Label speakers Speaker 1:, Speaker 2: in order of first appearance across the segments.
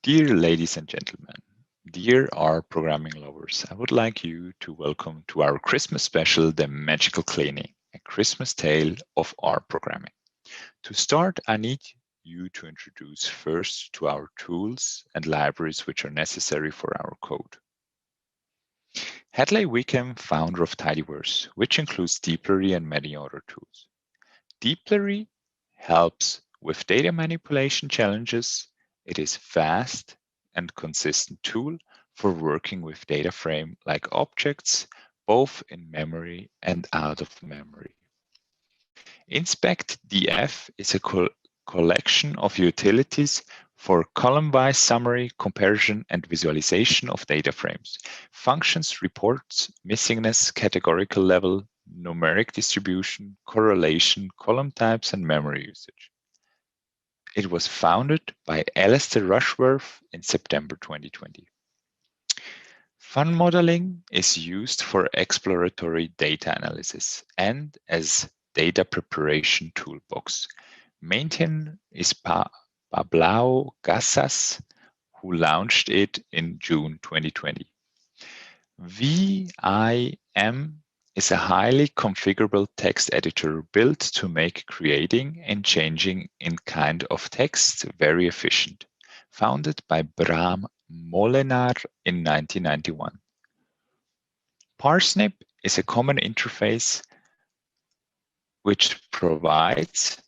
Speaker 1: Dear ladies and gentlemen, dear R programming lovers, I would like you to welcome to our Christmas special, The Magical Cleaning, a Christmas tale of R programming. To start, I need you to introduce first to our tools and libraries which are necessary for our code. Hadley Wickham, founder of Tidyverse, which includes dplyr and many other tools. dplyr helps with data manipulation challenges. It is fast and consistent tool for working with data frame like objects, both in memory and out of memory. inspectDF is a collection of utilities for column-wise summary, comparison, and visualization of data frames. Functions, reports, missingness, categorical level, numeric distribution, correlation, column types, and memory usage. It was founded by Alistair Rushworth in September 2020. Fun modeling is used for exploratory data analysis and as data preparation toolbox. Maintainer is Pablo Casas, who launched it in June 2020. VIM is a highly configurable text editor built to make creating and changing in kind of text very efficient, founded by Bram Molenaar in 1991. Parsnip is a common interface which provides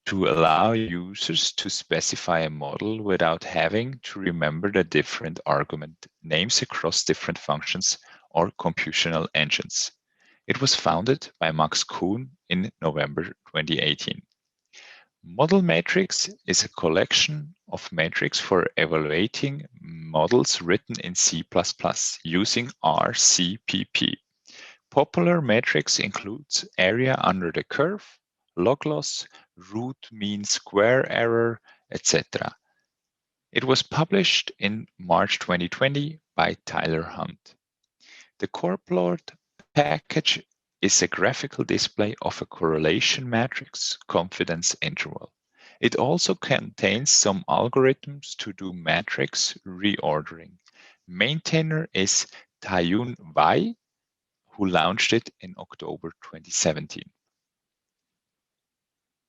Speaker 1: to allow users to specify a model without having to remember the different argument names across different functions or computational engines. It was founded by Max Kuhn in November 2018. ModelMetrics is a collection of metrics for evaluating models written in C++ using RCPP. Popular metrics includes area under the curve, log loss, root mean square error, etc. It was published in March 2020 by Tyler Hunt. The corrplot package is a graphical display of a correlation matrix confidence interval. It also contains some algorithms to do matrix reordering. Maintainer is Taiyun Wei, who launched it in October 2017.